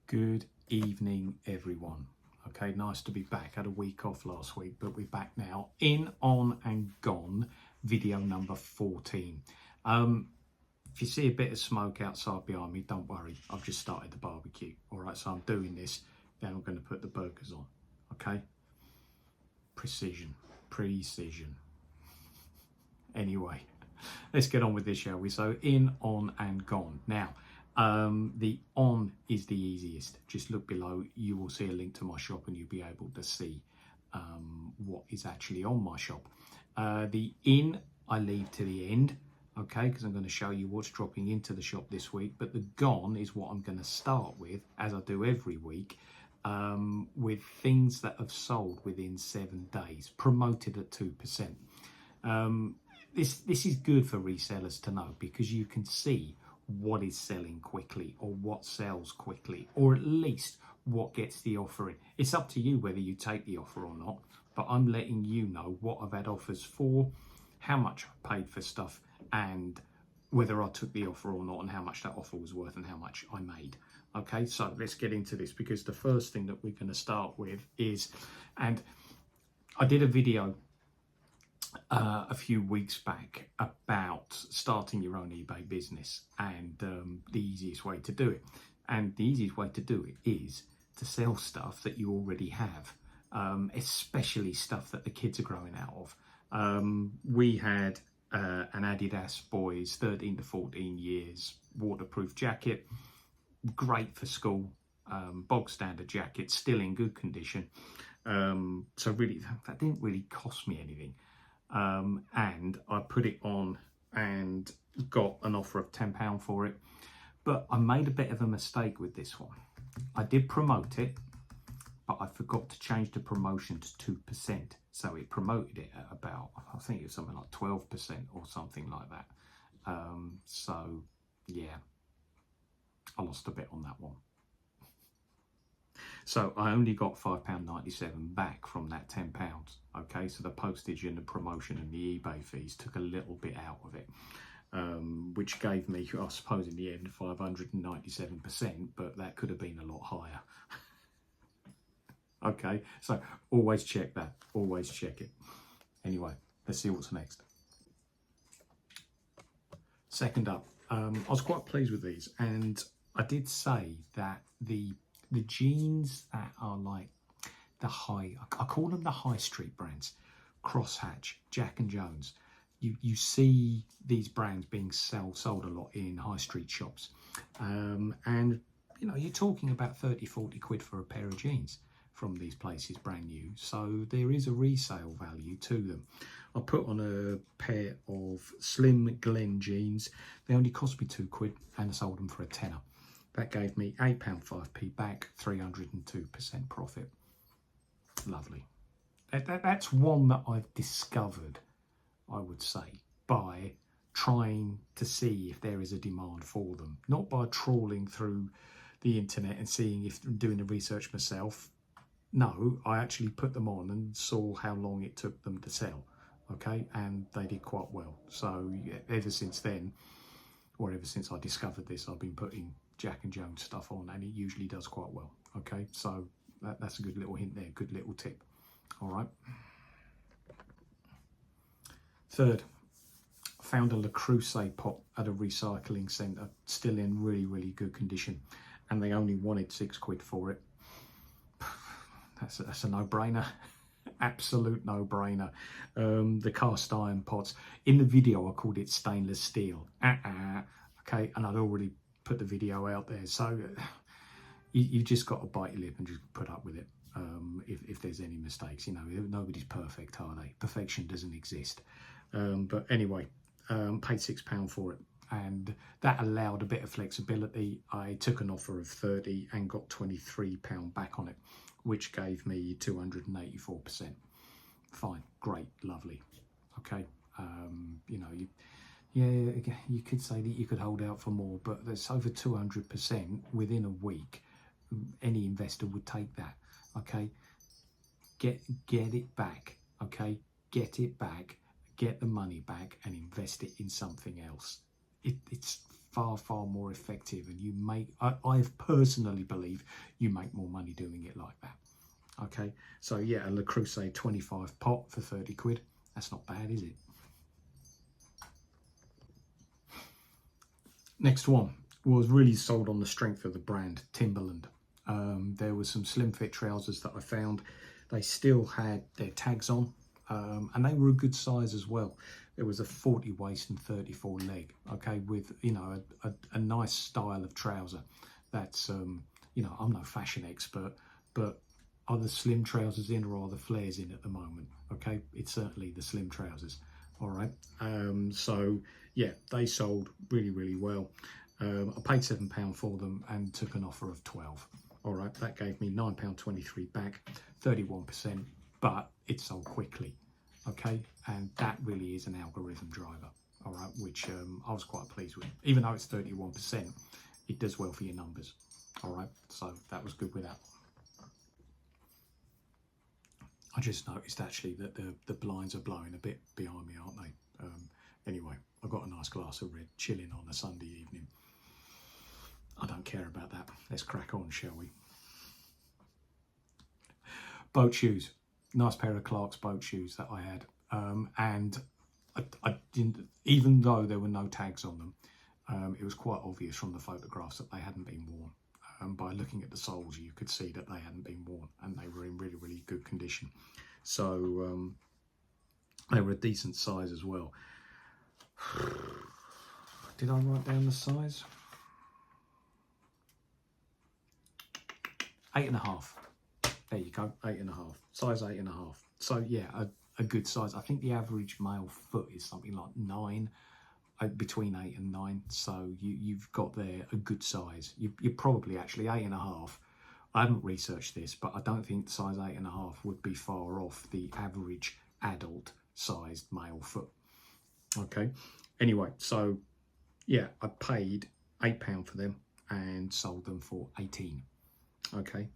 Good evening, everyone. Okay, nice to be back. Had a week off last week, but we're back now. In, on and gone, video number 14. If you see a bit of smoke outside behind me, don't worry. I've just started the barbecue. All right, so I'm doing this, then I'm going to put the burgers on. Okay? Precision. Anyway, let's get on with this, shall we? So in, on and gone. Now, the on is the easiest. Just look below, you will see a link to my shop and you'll be able to see what is actually on my shop. The in, I leave to the end, okay, because I'm going to show you what's dropping into the shop this week. But the gone is what I'm going to start with, as I do every week, with things that have sold within 7 days, promoted at 2%. This is good for resellers to know, because you can see what is selling quickly or what sells quickly, or at least what gets the offer in. It's up to you whether you take the offer or not, but I'm letting you know what I've had offers for, how much I paid for stuff, and whether I took the offer or not, and how much that offer was worth and how much I made. Okay, so let's get into this, because the first thing that we're going to start with is, and I did a video a few weeks back about starting your own eBay business and the easiest way to do it. And the easiest way to do it is to sell stuff that you already have, especially stuff that the kids are growing out of. We had an Adidas boys 13 to 14 years waterproof jacket, great for school, bog standard jacket, still in good condition. So really, that didn't really cost me anything. And I put it on and got an offer of £10 for it. But I made a bit of a mistake with this one. I did promote it, but I forgot to change the promotion to 2%. So it promoted it at about, I think it was something like 12% or something like that. So yeah, I lost a bit on that one. So I only got £5.97 back from that £10. Okay, so the postage and the promotion and the eBay fees took a little bit out of it, which gave me, I suppose in the end, 597%, but that could have been a lot higher. Okay, so always check that, always check it. Anyway, let's see what's next. Second up, I was quite pleased with these, and I did say that the jeans that are like the high, I call them the high street brands, Crosshatch, Jack and Jones. You see these brands being sold a lot in high street shops, and you know, you're talking about 30-40 quid for a pair of jeans from these places, brand new. So there is a resale value to them. I put on a pair of Slim Glen jeans. They only cost me 2 quid and I sold them for a tenner. That gave me £8.5p back, 302% profit. Lovely. That's one that I've discovered, I would say, by trying to see if there is a demand for them. Not by trawling through the internet and seeing if I'm doing the research myself. No, I actually put them on and saw how long it took them to sell. Okay, and they did quite well. So ever since then, or ever since I discovered this, I've been putting Jack and Jones stuff on, and it usually does quite well. Okay, so that's a good little hint there, good little tip. All right. Third, I found a Le Creuset pot at a recycling centre, still in really good condition, and they only wanted 6 quid for it. That's a no-brainer. Absolute no-brainer. The cast iron pots, in the video I called it stainless steel. Okay, and I'd already put the video out there, so you just got to bite your lip and just put up with it. If there's any mistakes, you know, nobody's perfect, are they? Perfection doesn't exist. But anyway, paid £6 for it, and that allowed a bit of flexibility. I took an offer of 30 and got £23 back on it, which gave me 284%. Fine, great, lovely. Okay, you know, you could say that you could hold out for more, but there's over 200% within a week. Any investor would take that. Okay, get it back. Okay, get it back, get the money back, and invest it in something else. It's far, far more effective, and you make, I personally believe you make more money doing it like that. Okay, so yeah, a Le Creuset 25 pot for 30 quid. That's not bad, is it? Next one was really sold on the strength of the brand, Timberland. There was some slim fit trousers that I found. They still had their tags on, and they were a good size as well. There was a 40 waist and 34 leg, okay, with, you know, a nice style of trouser. That's, you know, I'm no fashion expert, but are the slim trousers in or are the flares in at the moment? Okay, it's certainly the slim trousers. All right, so yeah, they sold really, really well. I paid £7 for them and took an offer of 12. All right, that gave me £9.23 back, 31%, but it sold quickly. Okay, and that really is an algorithm driver. All right, which I was quite pleased with. Even though it's 31%, it does well for your numbers. All right, so that was good with that. I just noticed actually that the blinds are blowing a bit behind me, aren't they? Anyway, I've got a nice glass of red, chilling on a Sunday evening. I don't care about that. Let's crack on, shall we? Boat shoes. Nice pair of Clark's boat shoes that I had. And I didn't, even though there were no tags on them, it was quite obvious from the photographs that they hadn't been worn. By looking at the soles, you could see that they hadn't been worn and they were in really, really good condition. So they were a decent size as well. Did I write down the size? 8.5. There you go, 8.5. Size 8.5. So yeah, a good size. I think the average male foot is something like 9. Between 8 and 9, so you've got there a good size. You're probably actually 8.5. I haven't researched this, but I don't think size 8.5 would be far off the average adult sized male foot. Okay, anyway, so yeah, I paid £8 for them and sold them for 18. Okay,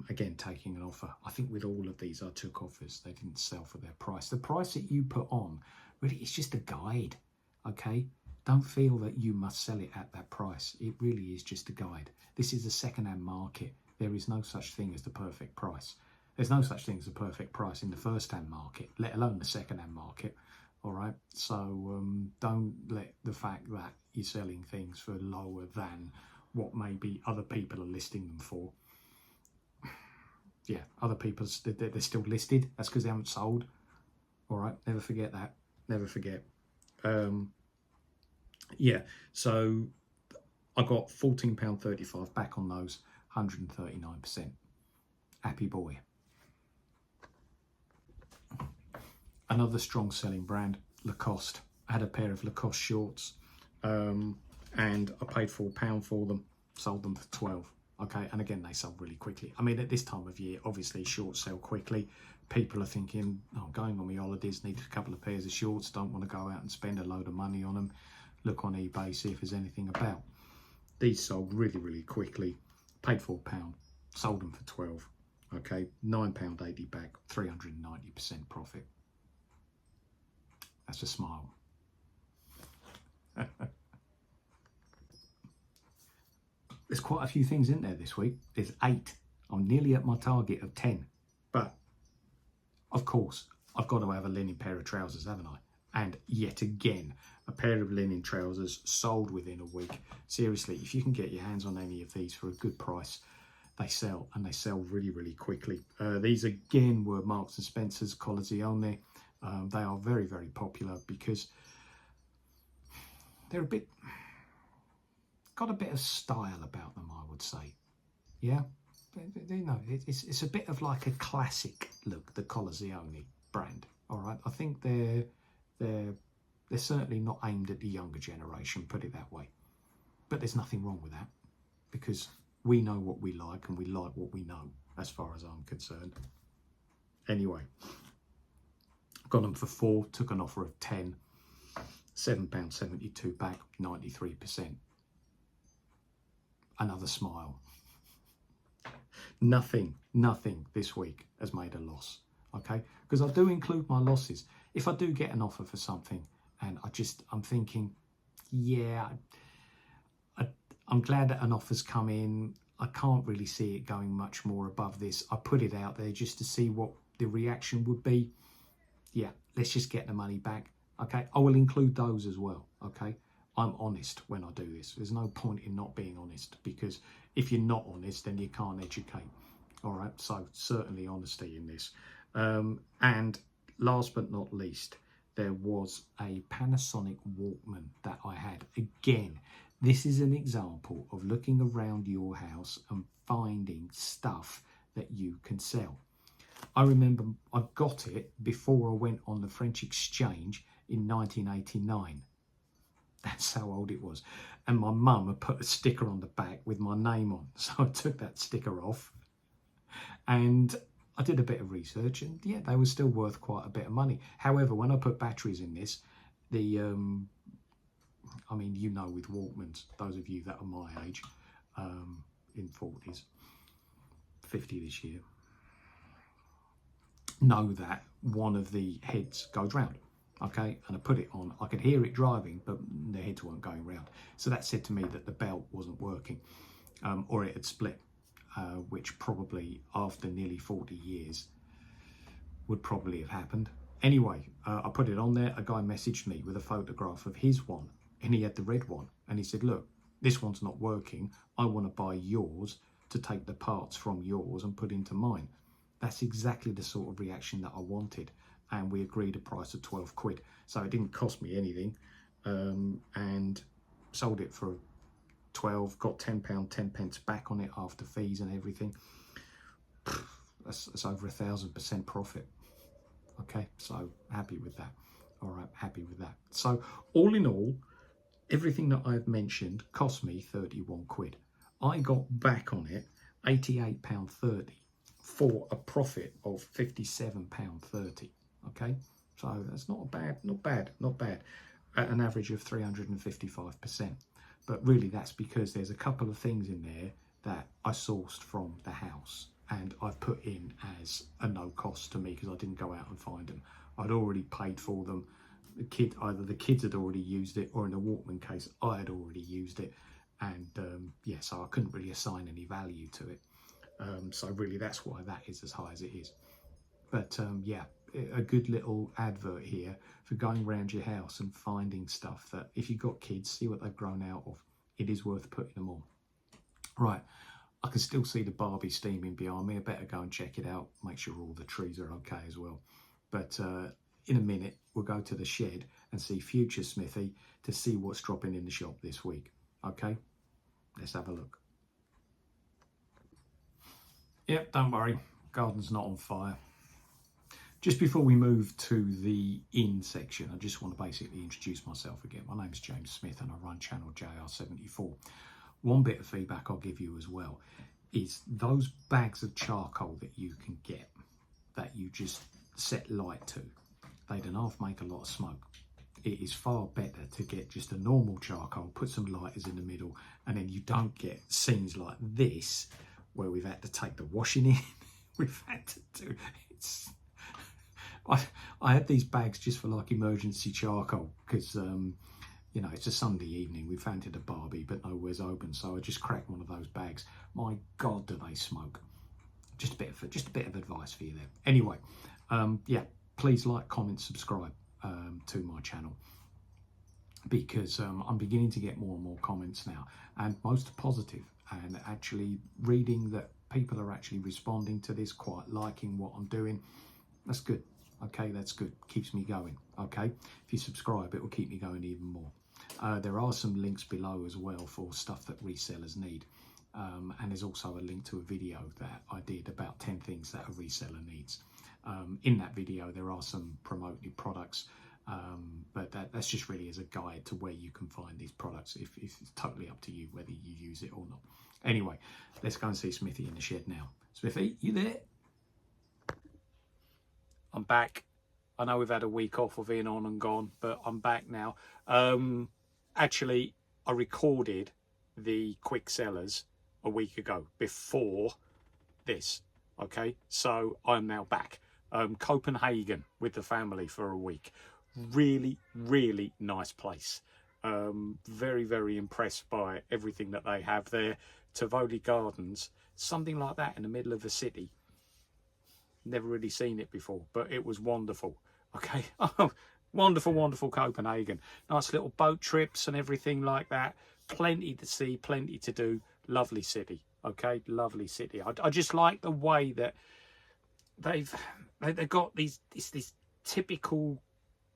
again, taking an offer. I think with all of these I took offers. They didn't sell for their price. The price that you put on, really, it's just a guide. Okay, don't feel that you must sell it at that price. It really is just a guide. This is a second-hand market. There is no such thing as the perfect price. There's no such thing as a perfect price in the first-hand market, let alone the second-hand market. All right, so don't let the fact that you're selling things for lower than what maybe other people are listing them for. Yeah, other people, they're still listed. That's because they haven't sold. All right, never forget that. Never forget. Yeah, so I got £14.35 back on those, 139%. Happy boy. Another strong selling brand, Lacoste. I had a pair of Lacoste shorts, and I paid £4 for them, sold them for 12. Okay, and again, they sold really quickly. I mean, at this time of year, obviously shorts sell quickly. People are thinking, oh, I'm going on my holidays, need a couple of pairs of shorts, don't want to go out and spend a load of money on them. Look on eBay, see if there's anything about. These sold really, really quickly. Paid £4, sold them for 12. Okay, £9.80 back, 390% profit. That's a smile. There's quite a few things in there this week. There's 8. I'm nearly at my target of 10. But, of course, I've got to have a linen pair of trousers, haven't I? And yet again, a pair of linen trousers sold within a week. Seriously, if you can get your hands on any of these for a good price, they sell, and they sell really, really quickly. These again were Marks and Spencer's Colazione. They are very, very popular because they're got a bit of style about them, I would say. Yeah, you know, it's a bit of like a classic look, the Colazione brand. All right, I think they're certainly not aimed at the younger generation, put it that way. But there's nothing wrong with that, because we know what we like and we like what we know, as far as I'm concerned. Anyway, got them for 4, took an offer of 10, £7.72 back, 93%. Another smile. Nothing this week has made a loss, okay? Because I do include my losses. If I do get an offer for something and I'm thinking, yeah, I'm glad that an offer's come in. I can't really see it going much more above this. I put it out there just to see what the reaction would be. Yeah, let's just get the money back. Okay, I will include those as well. Okay, I'm honest when I do this. There's no point in not being honest, because if you're not honest, then you can't educate. All right, so certainly honesty in this. And last but not least, there was a Panasonic Walkman that I had. Again, this is an example of looking around your house and finding stuff that you can sell. I remember I got it before I went on the French exchange in 1989. That's how old it was. And my mum had put a sticker on the back with my name on. So I took that sticker off and I did a bit of research, and yeah, they were still worth quite a bit of money. However, when I put batteries in this, the I mean, you know, with Walkmans, those of you that are my age, in 40s, 50 this year, know that one of the heads goes round. Okay, and I put it on, I could hear it driving, but the heads weren't going round. So that said to me that the belt wasn't working, or it had split, which probably after nearly 40 years would probably have happened. Anyway, I put it on there. A guy messaged me with a photograph of his one, and he had the red one, and he said, look, this one's not working. I want to buy yours to take the parts from yours and put into mine. That's exactly the sort of reaction that I wanted. And we agreed a price of 12 quid. So it didn't cost me anything, and sold it for 12, got £10, 10 pence back on it after fees and everything. That's over 1,000% profit. Okay, so happy with that. All right, happy with that. So all in all, everything that I've mentioned cost me 31 quid. I got back on it £88.30 for a profit of £57.30. Okay, so that's not bad, at an average of 355%. But really, that's because there's a couple of things in there that I sourced from the house and I've put in as a no cost to me, because I didn't go out and find them. I'd already paid for them. Either the kids had already used it, or in the Walkman case, I had already used it. And yeah, so I couldn't really assign any value to it. So really, that's why that is as high as it is. But yeah, a good little advert here for going around your house and finding stuff that, if you've got kids, see what they've grown out of. It is worth putting them on. Right, I can still see the Barbie steaming behind me. I better go and check it out, make sure all the trees are okay as well. But in a minute, we'll go to the shed and see future Smithy to see what's dropping in the shop this week. Okay, let's have a look. Yep, don't worry, garden's not on fire. Just before we move to the in section, I just want to basically introduce myself again. My name's James Smith and I run channel JR74. One bit of feedback I'll give you as well is those bags of charcoal that you can get, that you just set light to, they don't half make a lot of smoke. It is far better to get just a normal charcoal, put some lighters in the middle, and then you don't get scenes like this where we've had to take the washing in. We've had to do it's. I had these bags just for like emergency charcoal, because you know, it's a Sunday evening, we fancied a Barbie but nowhere's open, so I just cracked one of those bags. My God, do they smoke. Just a bit of advice for you there. Anyway, yeah, please like, comment, subscribe to my channel, because I'm beginning to get more and more comments now, and most are positive, and actually reading that people are actually responding to this, quite liking what I'm doing. That's good. Okay, that's good. Keeps me going. Okay, if you subscribe, it will keep me going even more. There are some links below as well for stuff that resellers need. And there's also a link to a video that I did about 10 things that a reseller needs. In that video, there are some promoted products, but that's just really as a guide to where you can find these products. If it's totally up to you whether you use it or not. Anyway, let's go and see Smithy in the shed now. Smithy, you there? I'm back. I know we've had a week off of being on and gone, but I'm back now. Actually, I recorded the quick sellers a week ago before this. Okay, so I'm now back. Copenhagen with the family for a week. Really, really nice place. Very, very impressed by everything that they have there. Tivoli Gardens, something like that in the middle of a city. Never really seen it before, but it was wonderful. Okay. Oh, wonderful, wonderful Copenhagen. Nice little boat trips and everything like that. Plenty to see, plenty to do. Lovely city. Okay, lovely city. I just like the way that they've got this typical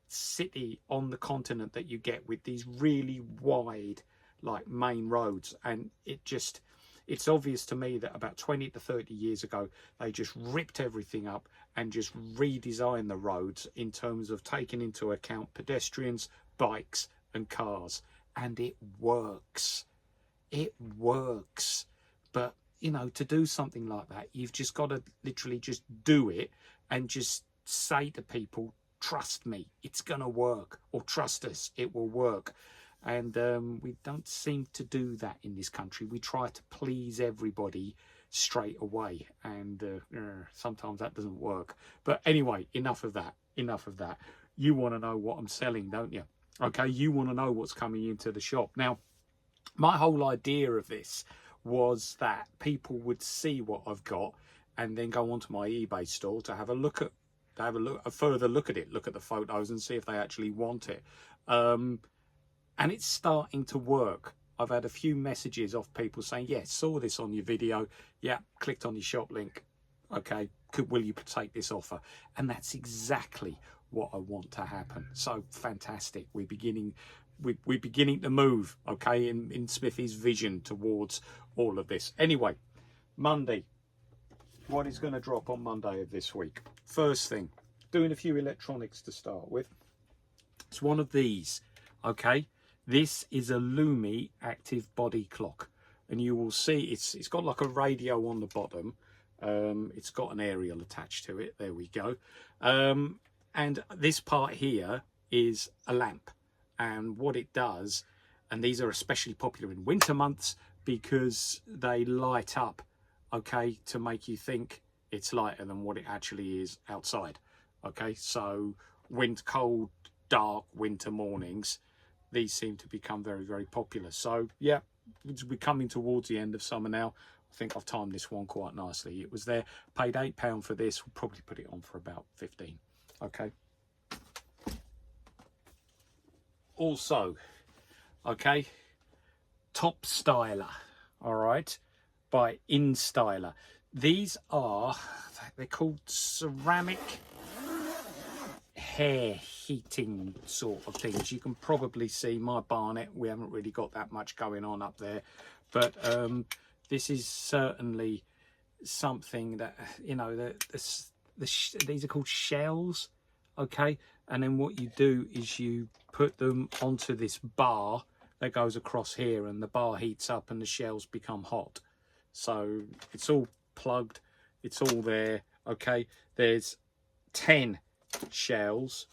city on the continent that you get with these really wide like main roads, and it's obvious to me that about 20 to 30 years ago they just ripped everything up and just redesigned the roads in terms of taking into account pedestrians, bikes and cars, and it works. But you know, to do something like that, you've just got to literally just do it and just say to people, trust me, it's gonna work, or trust us, it will work. And we don't seem to do that in this country. We try to please everybody straight away, and sometimes that doesn't work. But anyway, enough of that. You want to know what I'm selling, don't you? Okay, you want to know what's coming into the shop. Now, my whole idea of this was that people would see what I've got and then go onto my eBay store to have a further look at it, look at the photos and see if they actually want it. And it's starting to work. I've had a few messages off people saying, yes, saw this on your video. Yeah, clicked on your shop link. Okay, will you take this offer? And that's exactly what I want to happen. So fantastic. We're beginning to move, okay, in Smithy's vision towards all of this. Anyway, Monday. What is going to drop on Monday of this week? First thing, doing a few electronics to start with. It's one of these, okay? This is a Lumi active body clock, and you will see it's got like a radio on the bottom. It's got an aerial attached to it. There we go. And this part here is a lamp, and what it does, and these are especially popular in winter months because they light up, okay, to make you think it's lighter than what it actually is outside. Okay, so cold, dark winter mornings, these seem to become very, very popular. So yeah, we're coming towards the end of summer now. I think I've timed this one quite nicely. It was there, paid £8 for this. We'll probably put it on for about 15. Okay. Also, okay, Top Styler, all right, by InStyler. These are, they're called ceramic hair heating sort of things. You can probably see my barnet. We haven't really got that much going on up there, but this is certainly something that, you know, these are called shells, okay, and then what you do is you put them onto this bar that goes across here, and the bar heats up and the shells become hot. So it's all plugged, it's all there, okay. There's 10 shells,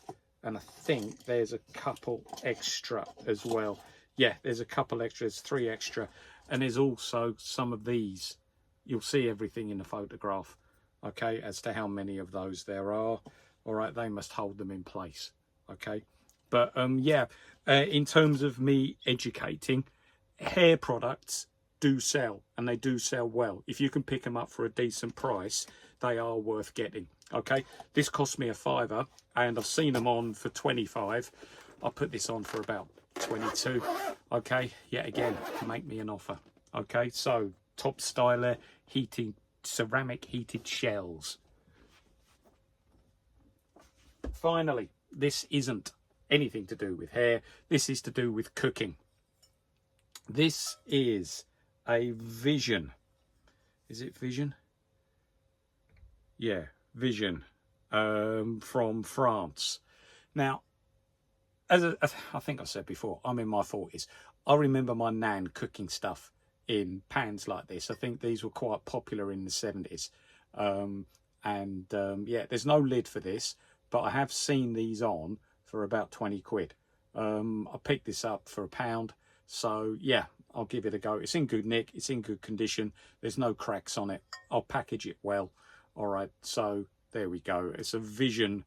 and I think there's a couple extra as well. Yeah, there's a couple extra, there's 3 extra, and there's also some of these. You'll see everything in the photograph, okay, as to how many of those there are. All right, they must hold them in place, okay. But yeah, in terms of me educating, hair products do sell, and they do sell well. If you can pick them up for a decent price, they are worth getting. Okay, this cost me a £5, and I've seen them on for 25. I put this on for about 22. Okay, yet again, make me an offer. Okay, so Top Styler ceramic heated shells. Finally, this isn't anything to do with hair. This is to do with cooking. This is a Vision. Is it Vision? Yeah, Vision, from France. Now, as I think I said before, I'm in my 40s. I remember my nan cooking stuff in pans like this. I think these were quite popular in the 70s. Yeah, there's no lid for this, but I have seen these on for about 20 quid. I picked this up for £1. So yeah, I'll give it a go. It's in good nick, it's in good condition, there's no cracks on it. I'll package it well. All right, so there we go. It's a Vision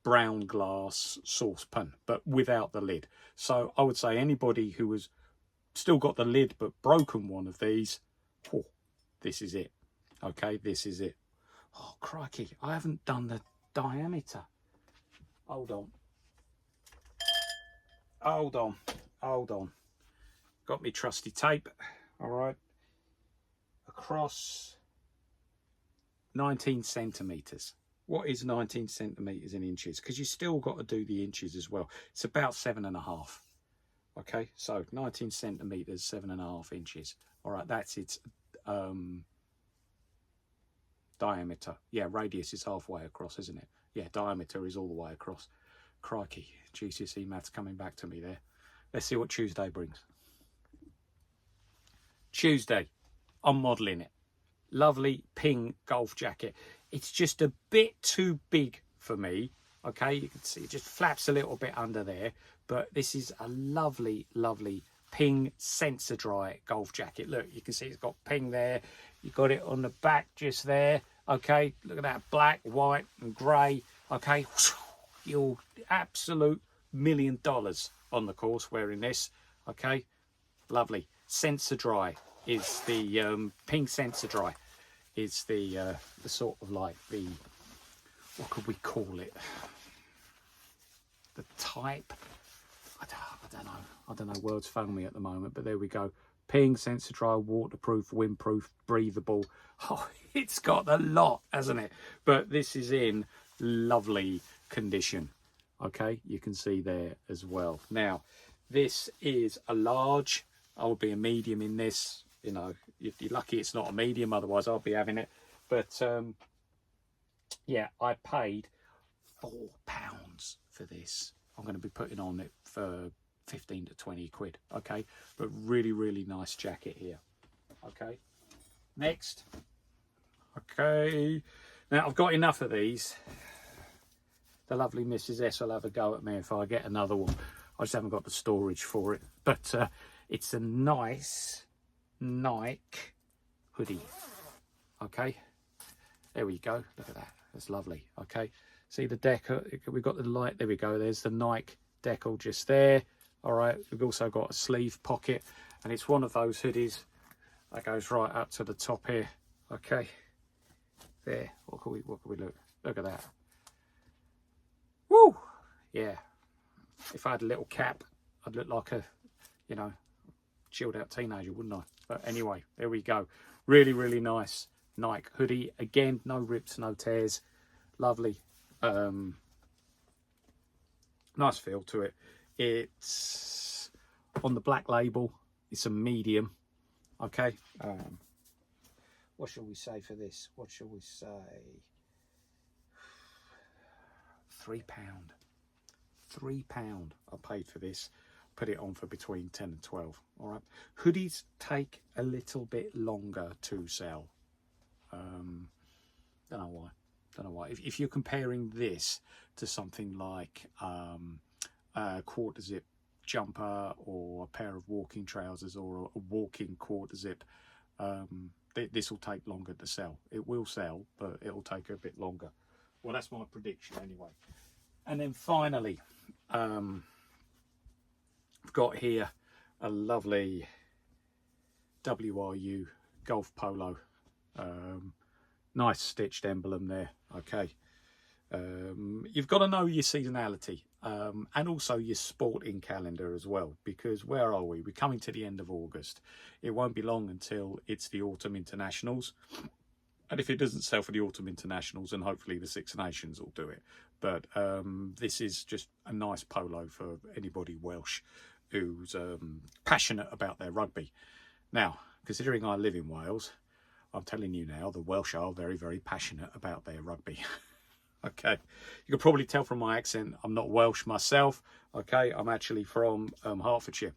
brown glass saucepan, but without the lid. So I would say anybody who has still got the lid but broken one of these, oh, this is it. Okay, this is it. Oh, crikey, I haven't done the diameter. Hold on. Hold on. Hold on. Got me trusty tape. All right. Across 19 centimetres. What is 19 centimetres in inches? Because you still got to do the inches as well. It's about 7.5. Okay, so 19 centimetres, 7.5 inches. All right, that's its diameter. Yeah, radius is halfway across, isn't it? Yeah, diameter is all the way across. Crikey, GCSE maths coming back to me there. Let's see what Tuesday brings. Tuesday, I'm modelling it. Lovely ping golf jacket. It's just a bit too big for me. Okay, you can see it just flaps a little bit under there. But this is a lovely, lovely ping sensor dry golf jacket. Look, you can see it's got ping there. You got it on the back just there. Okay, look at that, black, white and grey. Okay, you're absolute $1 million on the course wearing this. Okay, lovely. Sensor dry is the ping sensor dry is the sort of like the, what could we call it, the type. I don't know, words fail me at the moment, but there we go. Ping sensor dry, waterproof, windproof, breathable. Oh, it's got a lot, hasn't it? But this is in lovely condition. Okay, you can see there as well. Now, this is a large. I would be a medium in this. You know, if you're lucky it's not a medium, otherwise I'll be having it. But yeah, I paid £4 for this. I'm going to be putting on it for 15 to 20 quid. Okay, but really, really nice jacket here. Okay, next. Okay, now I've got enough of these. The lovely Mrs. S will have a go at me if I get another one. I just haven't got the storage for it. But it's a nice Nike hoodie. Okay, there we go. Look at that. That's lovely. Okay, see the decal. We've got the light. There we go. There's the Nike decal just there. All right. We've also got a sleeve pocket, and it's one of those hoodies that goes right up to the top here. Okay. There. What can we look? Look at that. Woo! Yeah. If I had a little cap, I'd look like a, you know, chilled out teenager, wouldn't I? But anyway, there we go. Really, really nice Nike hoodie. Again, no rips, no tears. Lovely. Nice feel to it. It's on the black label. It's a medium. Okay. What shall we say for this? What shall we say? £3. £3 I paid for this. Put it on for between 10 and 12. All right. Hoodies take a little bit longer to sell. Don't know why. Don't know why. If you're comparing this to something like a quarter zip jumper or a pair of walking trousers or a walking quarter zip, this will take longer to sell. It will sell, but it will take a bit longer. Well, that's my prediction anyway. And then finally, I've got here a lovely WRU golf polo. Nice stitched emblem there. Okay. You've got to know your seasonality and also your sporting calendar as well, because where are we? We're coming to the end of August. It won't be long until it's the Autumn Internationals. And if it doesn't sell for the Autumn Internationals, then hopefully the Six Nations will do it. But this is just a nice polo for anybody Welsh who's passionate about their rugby. Now, considering I live in Wales, I'm telling you now, the Welsh are very, very passionate about their rugby. Okay, you can probably tell from my accent, I'm not Welsh myself. Okay, I'm actually from Hertfordshire.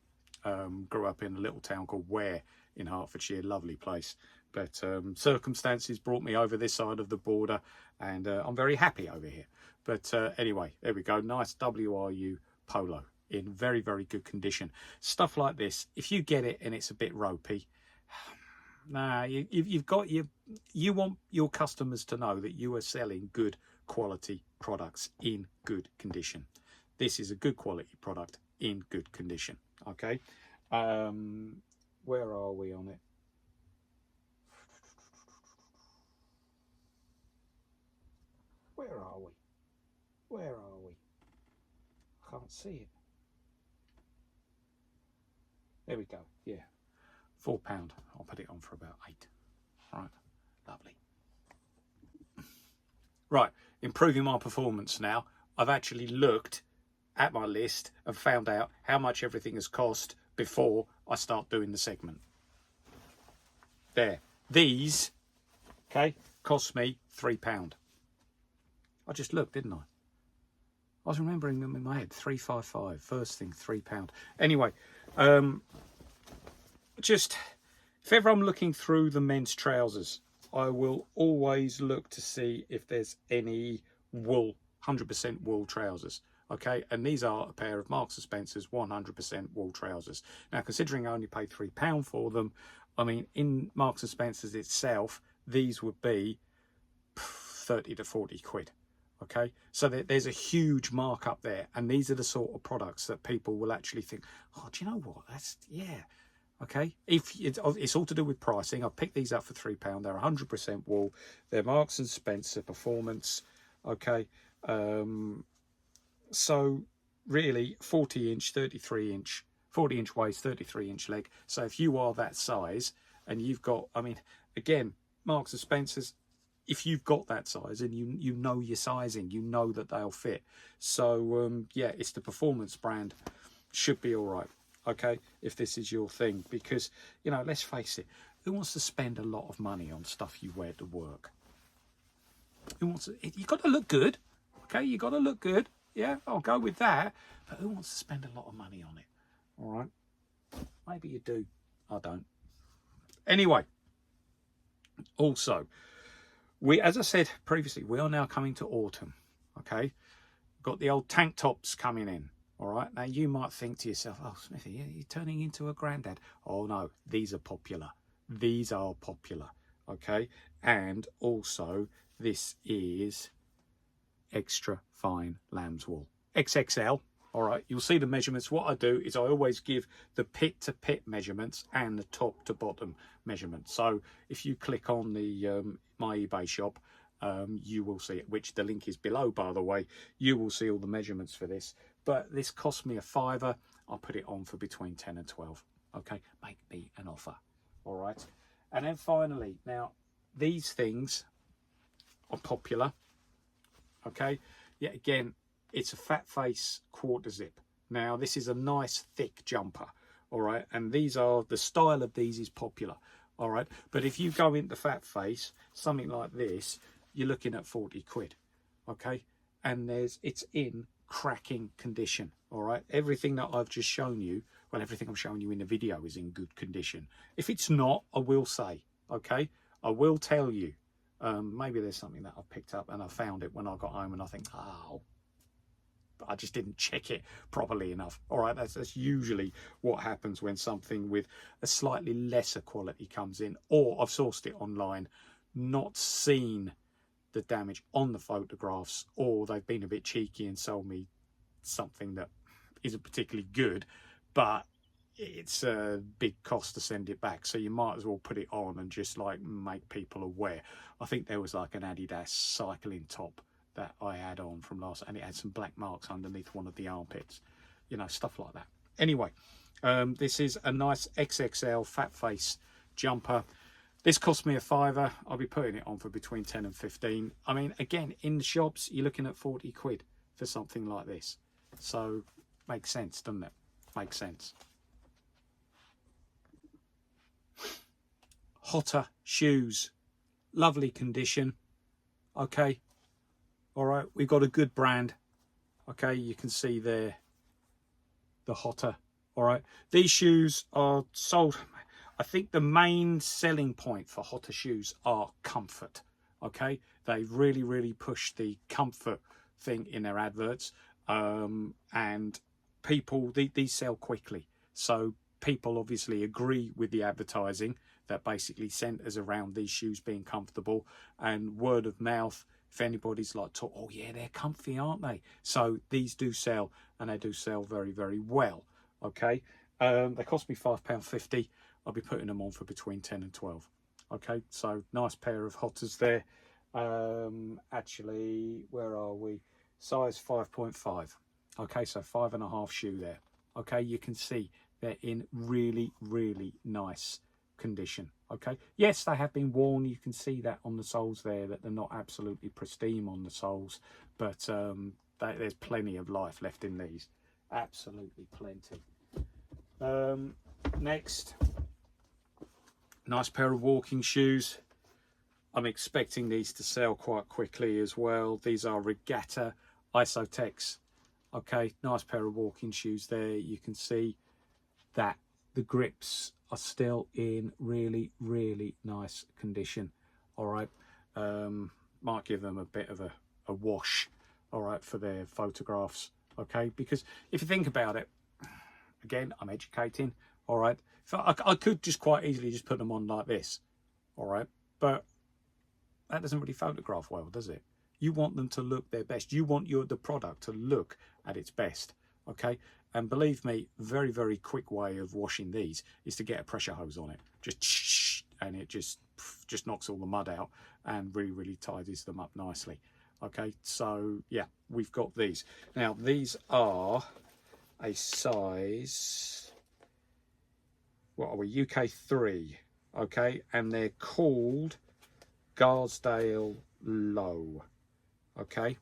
Grew up in a little town called Ware in Hertfordshire, lovely place. But circumstances brought me over this side of the border, and I'm very happy over here. But anyway, there we go. Nice WRU polo in very, very good condition. Stuff like this, if you get it and it's a bit ropey, nah, you want your customers to know that you are selling good quality products in good condition. This is a good quality product in good condition. Okay, where are we on it? Where are we? Where are we? I can't see it. There we go. Yeah, £4. I'll put it on for about £8. Right, lovely. Right, improving my performance now. I've actually looked at my list and found out how much everything has cost before I start doing the segment. There. These, okay, cost me £3. I just looked, didn't I? I was remembering them in my head. 355. First thing, £3. Anyway, just if ever I'm looking through the men's trousers, I will always look to see if there's any wool, 100% wool trousers. Okay, and these are a pair of Marks and Spencer's 100% wool trousers. Now, considering I only paid £3 for them, I mean, in Marks and Spencer's itself, these would be 30 to 40 quid. Okay, so there's a huge markup there, and these are the sort of products that people will actually think, oh, do you know what? That's, yeah. Okay, if it's all to do with pricing. I picked these up for £3. They're 100% wool. They're Marks and Spencer Performance. Okay, so really 40-inch, 33-inch, 40-inch waist, 33-inch leg. So if you are that size and you've got, I mean, again, Marks and Spencer's, if you've got that size and you know your sizing, you know that they'll fit. So yeah, it's the Performance brand. Should be all right. Okay, if this is your thing, because, you know, let's face it, who wants to spend a lot of money on stuff you wear to work? Who wants to, you got to look good. Okay, you got to look good. Yeah, I'll go with that. But who wants to spend a lot of money on it? All right, maybe you do. I don't. Anyway, also, as I said previously, we are now coming to autumn. Okay, got the old tank tops coming in. All right, now you might think to yourself, oh, Smithy, you're turning into a granddad. Oh no, these are popular. These are popular. Okay, and also this is extra fine lamb's wool, XXL. All right, you'll see the measurements. What I do is I always give the pit to pit measurements and the top to bottom measurements. So if you click on the my eBay shop, you will see it, which the link is below, by the way. You will see all the measurements for this. But this cost me £5. I'll put it on for between 10 and 12. Okay, make me an offer. All right, and then finally, now these things are popular. Okay, yeah, again, it's a fat face quarter zip. Now this is a nice thick jumper. All right, and these are, the style of these is popular. All right, but if you go into fat face, something like this, you're looking at 40 quid. Okay, and it's in cracking condition. All right, everything that I've just shown you, well, everything I'm showing you in the video is in good condition. If it's not, I will say, okay, I will tell you. Maybe there's something that I've picked up and I found it when I got home and I think, oh, I just didn't check it properly enough. All right, that's usually what happens when something with a slightly lesser quality comes in, or I've sourced it online, not seen the damage on the photographs, or they've been a bit cheeky and sold me something that isn't particularly good, but it's a big cost to send it back, so you might as well put it on and just like make people aware. I think there was like an Adidas cycling top that I had on from last, and it had some black marks underneath one of the armpits, you know, stuff like that. Anyway, this is a nice XXL fat face jumper. This cost me £5. I'll be putting it on for between 10 and 15. I mean, again, in the shops, you're looking at 40 quid for something like this. So, makes sense, doesn't it? Makes sense. Hotter shoes. Lovely condition. Okay. All right. We've got a good brand. Okay. You can see there the Hotter. All right. These shoes are sold. I think the main selling point for Hotter shoes are comfort. Okay, they really push the comfort thing in their adverts, and people, these sell quickly, so people obviously agree with the advertising that basically centers around these shoes being comfortable, and word of mouth if anybody's like, oh yeah, they're comfy, aren't they? So these do sell, and they do sell very, very well. Okay, they cost me £5.50. I'll be putting them on for between 10 and 12. Okay, so nice pair of hotters there. Actually, where are we? Size 5.5. Okay, so 5.5 shoe there. Okay, you can see they're in really, really nice condition. Okay, yes, they have been worn. You can see that on the soles there, that they're not absolutely pristine on the soles, but there's plenty of life left in these. Absolutely plenty. Next, nice pair of walking shoes. I'm expecting these to sell quite quickly as well. These are Regatta Isotex. Okay, nice pair of walking shoes there. You can see that the grips are still in really, really nice condition. All right, might give them a bit of a wash, all right, for their photographs. Okay, because if you think about it, again, I'm educating. All right, so I could just quite easily just put them on like this. All right, but that doesn't really photograph well, does it? You want them to look their best. You want the product to look at its best. Okay, and believe me, very, very quick way of washing these is to get a pressure hose on it. Just, and it just knocks all the mud out and really, really tidies them up nicely. Okay, so yeah, we've got these. Now, these are a size, what are we, UK 3, okay, and they're called Garsdale Low. Okay,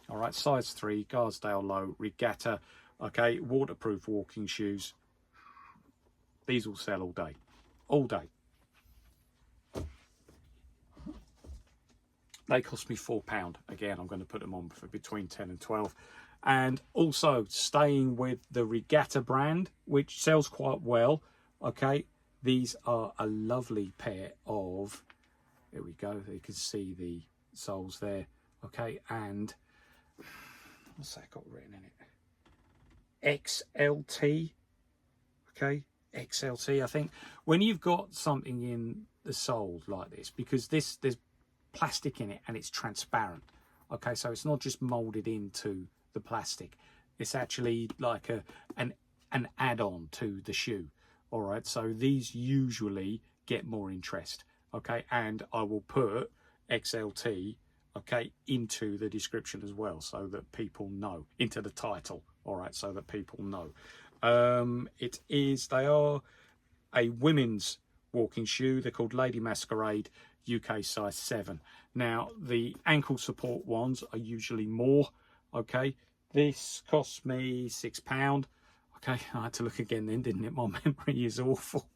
all right, size 3, Garsdale Low, Regatta. Okay, waterproof walking shoes. These will sell all day, all day. They cost me £4. Again, I'm going to put them on for between 10 and 12. And also staying with the Regatta brand, which sells quite well. Okay, these are a lovely pair of, there we go, you can see the soles there. Okay, and what's that got written in it? XLT. Okay, XLT. I think when you've got something in the sole like this, because there's plastic in it and it's transparent. Okay, so it's not just molded into the plastic. It's actually like an add-on to the shoe. All right, so these usually get more interest. Okay, and I will put XLT, okay, into the description as well, so that people know, into the title. All right, so that people know. They are a women's walking shoe. They're called Lady Masquerade, UK size 7. Now, the ankle support ones are usually more. Okay, this cost me £6. Okay, I had to look again then, didn't it? My memory is awful.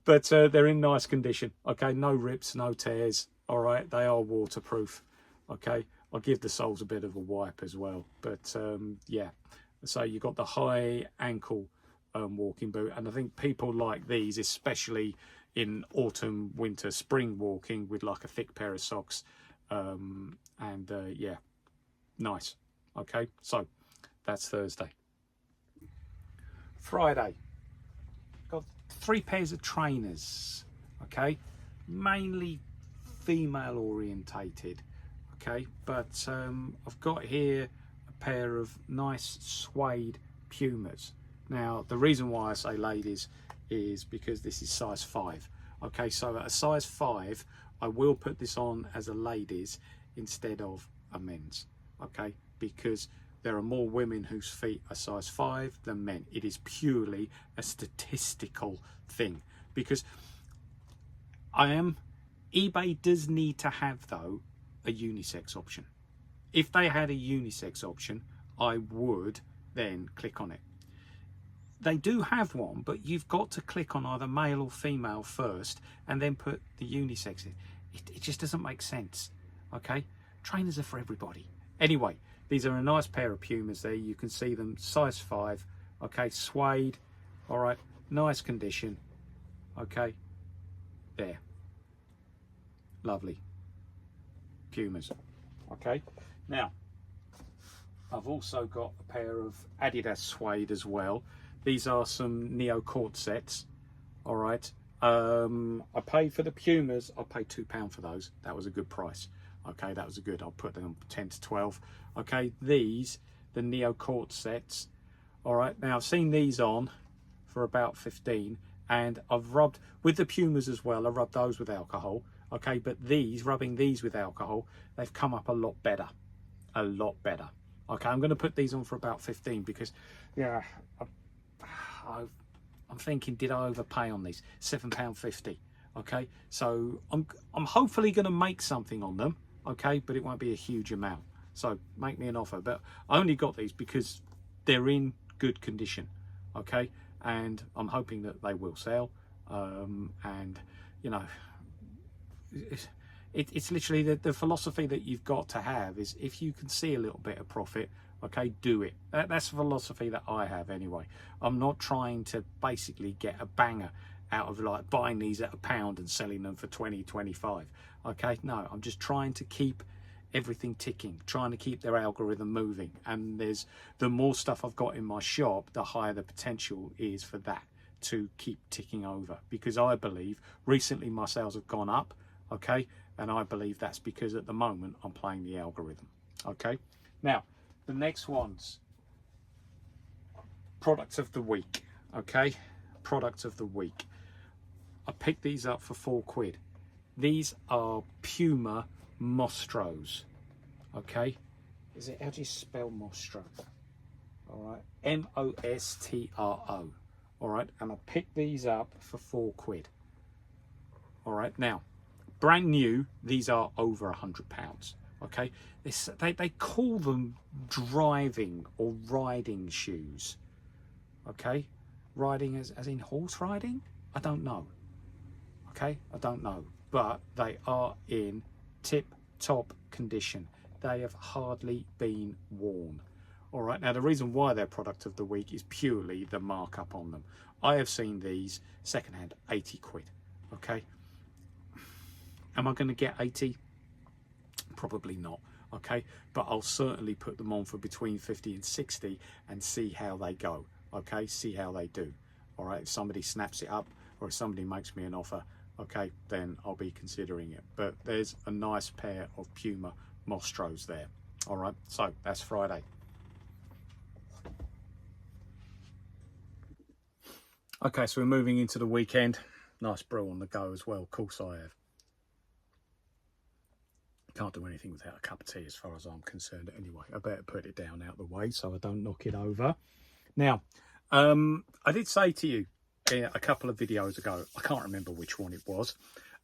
But they're in nice condition. Okay, no rips, no tears. All right, they are waterproof. Okay, I'll give the soles a bit of a wipe as well. But yeah, so you've got the high ankle walking boot, and I think people like these, especially in autumn, winter, spring walking with like a thick pair of socks. Yeah, nice. Okay, so that's Thursday. Friday, got 3 pairs of trainers. Okay, mainly female orientated. Okay, but I've got here a pair of nice suede Pumas. Now, the reason why I say ladies is because this is size 5. Okay, so at a size 5, I will put this on as a ladies instead of a men's. Okay, because there are more women whose feet are size 5 than men. It is purely a statistical thing. Because eBay does need to have, though, a unisex option. If they had a unisex option, I would then click on it. They do have one, but you've got to click on either male or female first and then put the unisex in. It just doesn't make sense. Okay, trainers are for everybody. Anyway, these are a nice pair of Pumas there. You can see them, size 5. Okay, suede. All right, nice condition. Okay, there. Lovely Pumas. Okay, now I've also got a pair of Adidas suede as well. These are some Neo Court sets. All right, I paid for the Pumas. I paid £2 for those. That was a good price. Okay, that was a good. I'll put them 10 to 12. Okay, these, the Neo Court sets. All right, now I've seen these on for about 15, and I've rubbed with the Pumas as well. I rubbed those with alcohol. Okay, but these, rubbing these with alcohol, they've come up a lot better. A lot better. Okay, I'm going to put these on for about 15 because, yeah, I'm thinking, did I overpay on these? £7.50. Okay, so I'm hopefully going to make something on them. Okay, but it won't be a huge amount. So make me an offer. But I only got these because they're in good condition. Okay, and I'm hoping that they will sell. And you know, it's literally the philosophy that you've got to have is if you can see a little bit of profit, okay, do it. That's the philosophy that I have anyway. I'm not trying to basically get a banger out of like buying these at £1 and selling them for 20, 25. Okay, no, I'm just trying to keep everything ticking, trying to keep their algorithm moving. And there's the more stuff I've got in my shop, the higher the potential is for that to keep ticking over, because I believe recently my sales have gone up. Okay, and I believe that's because at the moment I'm playing the algorithm. Okay, now the next one's products of the week. Okay, products of the week. I picked these up for £4. These are Puma Mostros. Okay, is it, how do you spell Mostro? All right, Mostro. All right, and I picked these up for £4. All right, now brand new, these are over £100. Okay, they call them driving or riding shoes. Okay, riding as in horse riding, I don't know. Okay, I don't know, but they are in tip-top condition. They have hardly been worn. All right, now the reason why they're product of the week is purely the markup on them. I have seen these secondhand £80. Okay, am I going to get 80? Probably not. Okay, but I'll certainly put them on for between 50 and 60 and see how they go. Okay, see how they do. All right, if somebody snaps it up or if somebody makes me an offer, okay, then I'll be considering it. But there's a nice pair of Puma Mostros there. All right, so that's Friday. Okay, so we're moving into the weekend. Nice brew on the go as well. Of course I have. Can't do anything without a cup of tea as far as I'm concerned anyway. I better put it down out the way so I don't knock it over. Now, I did say to you a couple of videos ago, I can't remember which one it was,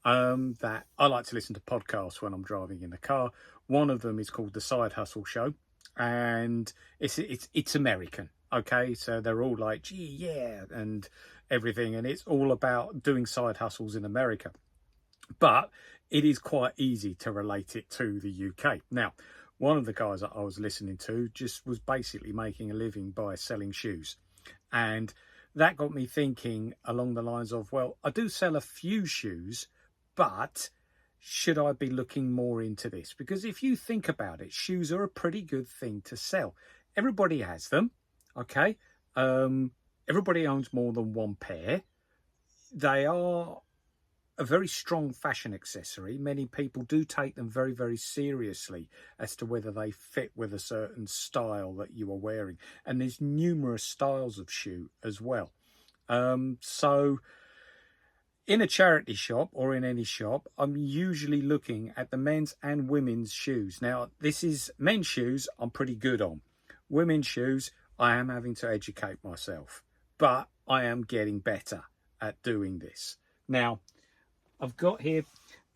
that I like to listen to podcasts when I'm driving in the car. One of them is called The Side Hustle Show, and it's American. Okay, so they're all like, gee, yeah, and everything, and it's all about doing side hustles in America. But it is quite easy to relate it to the UK. Now, one of the guys that I was listening to just was basically making a living by selling shoes. And that got me thinking along the lines of, well, I do sell a few shoes, but should I be looking more into this? Because if you think about it, shoes are a pretty good thing to sell. Everybody has them, okay? Everybody owns more than one pair. They are a very strong fashion accessory. Many people do take them very, very seriously as to whether they fit with a certain style that you are wearing. And there's numerous styles of shoe as well. So in a charity shop or in any shop, I'm usually looking at the men's and women's shoes. Now, this is men's shoes I'm pretty good on. Women's shoes, I am having to educate myself, but I am getting better at doing this. Now, I've got here,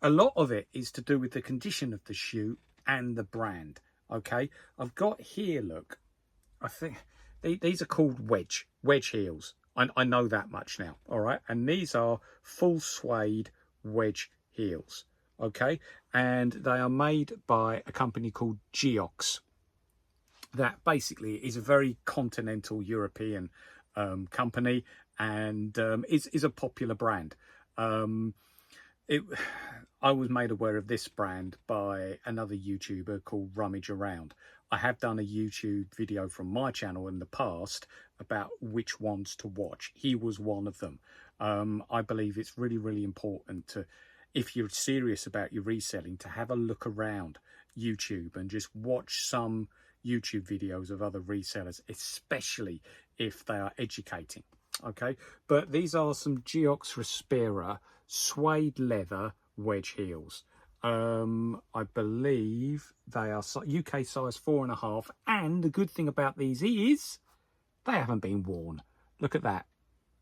a lot of it is to do with the condition of the shoe and the brand. Okay, I've got here, look, I think these are called wedge heels. I know that much now. All right, and these are full suede wedge heels. Okay, and they are made by a company called Geox. That basically is a very continental European company, and is a popular brand. I was made aware of this brand by another YouTuber called Rummage Around. I have done a YouTube video from my channel in the past about which ones to watch. He was one of them. I believe it's really, really important to, if you're serious about your reselling, to have a look around YouTube and just watch some YouTube videos of other resellers, especially if they are educating. Okay, but these are some Geox Respira suede leather wedge heels. I believe they are UK size 4.5, and the good thing about these is they haven't been worn. Look at that.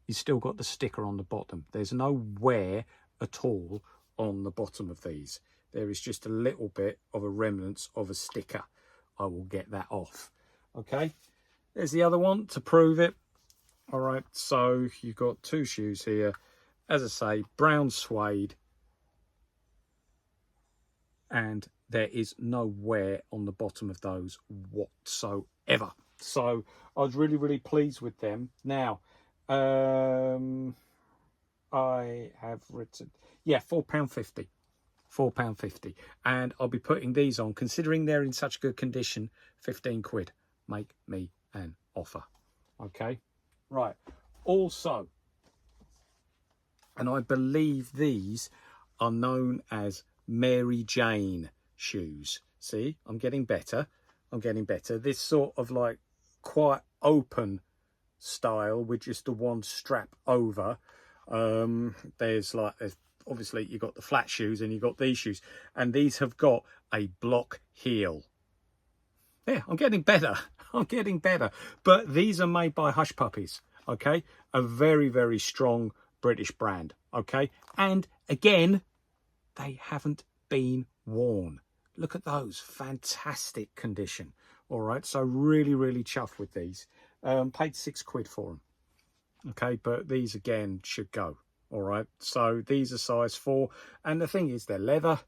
You've still got the sticker on the bottom. There's no wear at all on the bottom of these. There is just a little bit of a remnants of a sticker. I will get that off. Okay, there's the other one to prove it. All right, so you've got two shoes here. As I say, brown suede, and there is no wear on the bottom of those whatsoever. So I was really, really pleased with them. Now, I have written, yeah, £4.50. £4.50. And I'll be putting these on, considering they're in such good condition, 15 quid. Make me an offer. Okay, right. Also, and I believe these are known as Mary Jane shoes. See, I'm getting better. I'm getting better. This sort of like quite open style with just the one strap over. There's obviously you've got the flat shoes and you've got these shoes, and these have got a block heel. Yeah, I'm getting better. I'm getting better. But these are made by Hush Puppies, okay? A very, very strong British brand, okay? And again, they haven't been worn. Look at those, fantastic condition. All right, so really, really chuffed with these. Paid 6 quid for them. Okay, but these again should go. All right, so these are size 4, and the thing is, they're leather,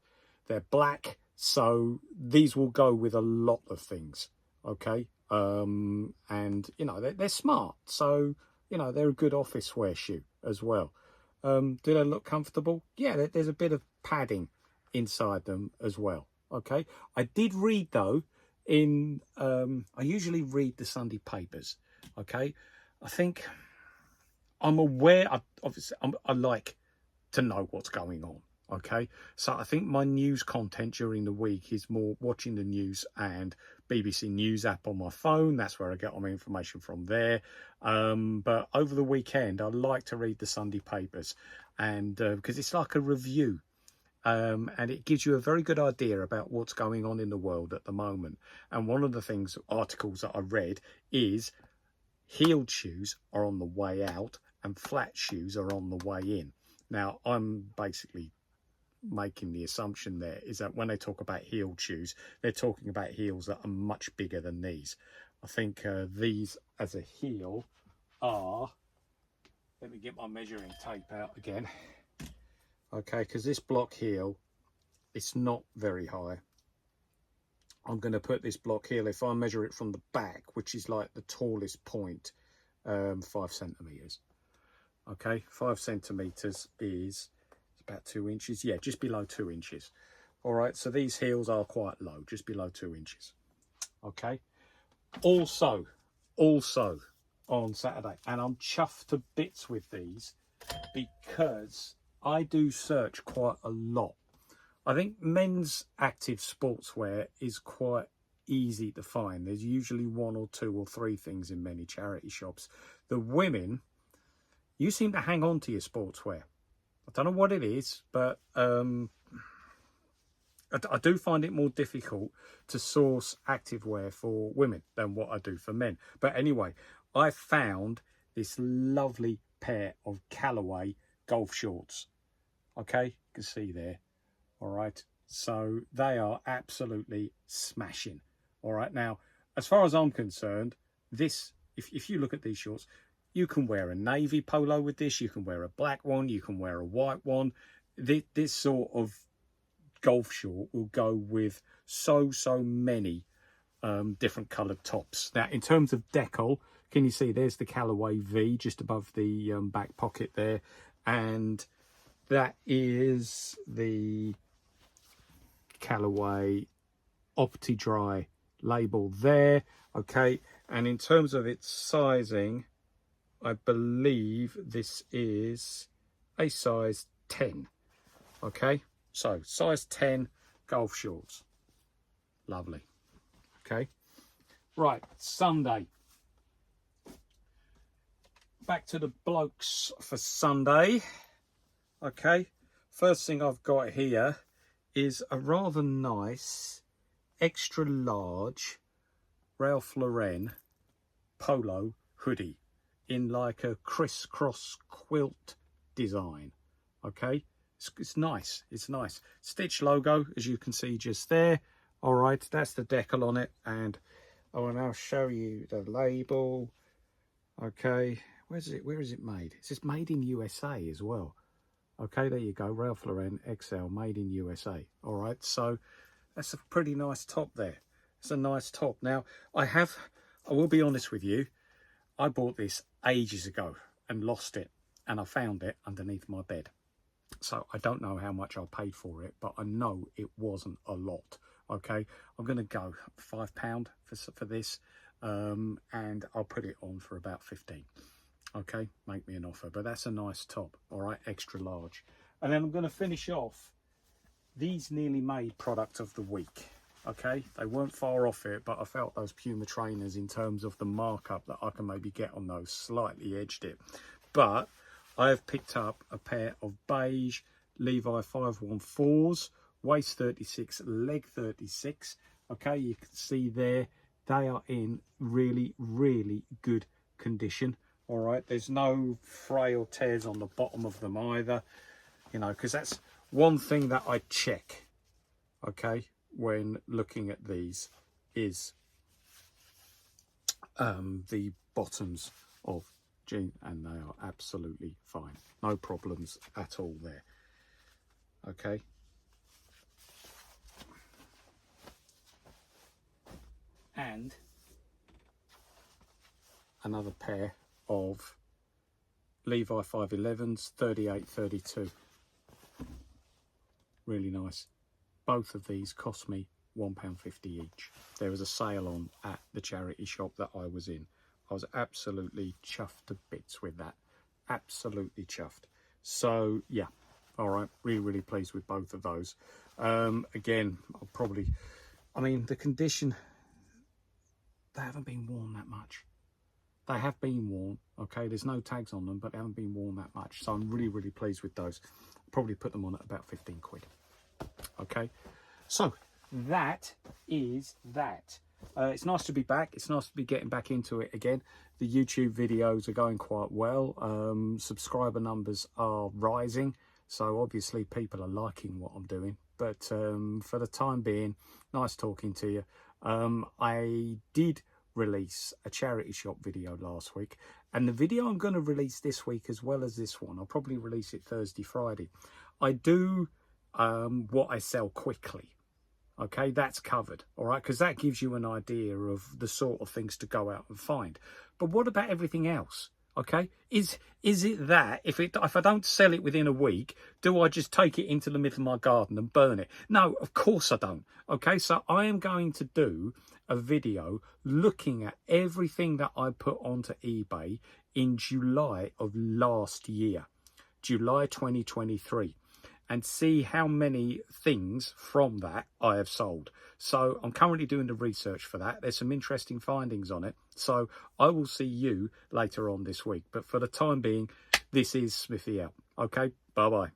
they're black, so these will go with a lot of things. Okay, and you know they're smart, so you know they're a good office wear shoe as well. Do they look comfortable? Yeah, there's a bit of padding inside them as well. Okay, I did read though in I usually read the Sunday papers. Okay, I think I'm aware. Obviously, I like to know what's going on. Okay, so I think my news content during the week is more watching the news and BBC News app on my phone. That's where I get all my information from there. But over the weekend, I like to read the Sunday papers, and because it's like a review. And it gives you a very good idea about what's going on in the world at the moment. And one of the articles that I read is heeled shoes are on the way out and flat shoes are on the way in. Now, I'm basically making the assumption there is that when they talk about heeled shoes, they're talking about heels that are much bigger than these. I think these as a heel are, let me get my measuring tape out again. Okay, because this block heel, it's not very high. I'm going to put this block heel, if I measure it from the back, which is like the tallest point, 5 centimeters. Okay, 5 centimeters is about 2 inches. Yeah, just below 2 inches. All right, so these heels are quite low, just below 2 inches. Okay, also on Saturday, and I'm chuffed to bits with these because I do search quite a lot. I think men's active sportswear is quite easy to find. There's usually 1 or 2 or 3 things in many charity shops. The women, you seem to hang on to your sportswear. I don't know what it is, but I do find it more difficult to source activewear for women than what I do for men. But anyway, I found this lovely pair of Callaway golf shorts. Okay, you can see there. All right, so they are absolutely smashing. All right, now as far as I'm concerned, this, if you look at these shorts, you can wear a navy polo with this, you can wear a black one, you can wear a white one. This sort of golf short will go with so many different coloured tops. Now in terms of decal, can you see there's the Callaway V just above the back pocket there, and that is the Callaway Opti-Dry label there. Okay, and in terms of its sizing, I believe this is a size 10. Okay, so size 10 golf shorts. Lovely. Okay, right, Sunday. Back to the blokes for Sunday. Okay, first thing I've got here is a rather nice extra large Ralph Lauren polo hoodie in like a crisscross quilt design. Okay, it's nice, it's nice. Stitch logo, as you can see just there. All right, that's the decal on it, and I will now show you the label. Okay, where is it made? It says made in USA as well. Okay, there you go, Ralph Lauren XL, made in USA. All right, so that's a pretty nice top there. It's a nice top. Now, I will be honest with you, I bought this ages ago and lost it, and I found it underneath my bed. So I don't know how much I paid for it, but I know it wasn't a lot. Okay, I'm going to go £5 for this, and I'll put it on for about 15. Okay, make me an offer, but that's a nice top. All right, extra large. And then I'm going to finish off these nearly made product of the week. Okay, they weren't far off it, but I felt those Puma trainers, in terms of the markup that I can maybe get on those, slightly edged it. But I have picked up a pair of beige Levi 514s, waist 36, leg 36. Okay, you can see there, they are in really, really good condition. All right, there's no fray or tears on the bottom of them either, you know, because that's one thing that I check, okay, when looking at these is the bottoms of jeans, and they are absolutely fine. No problems at all there. Okay. And another pair of Levi 511s, 38-32. Really nice. Both of these cost me £1.50 each. There was a sale on at the charity shop that I was in. I was absolutely chuffed to bits with that. Absolutely chuffed. So yeah, all right, really pleased with both of those. Again, I mean, the condition, they haven't been worn that much. They have been worn, okay, there's no tags on them, but they haven't been worn that much. So I'm really pleased with those. Probably put them on at about 15 quid. Okay, so that is that. It's nice to be back. It's nice to be getting back into it again. The YouTube videos are going quite well. Subscriber numbers are rising, so obviously people are liking what I'm doing. But for the time being, nice talking to you. I did release a charity shop video last week, and the video I'm going to release this week as well as this one, I'll probably release it Thursday, Friday. I do what I sell quickly. Okay, that's covered, all right, because that gives you an idea of the sort of things to go out and find. But what about everything else? Okay, is it that if I don't sell it within a week, do I just take it into the middle of my garden and burn it? No, of course I don't. Okay, so I am going to do a video looking at everything that I put onto eBay in July of last year, July 2023. And see how many things from that I have sold. So I'm currently doing the research for that. There's some interesting findings on it. So I will see you later on this week. But for the time being, this is Smithy out. Okay, bye-bye.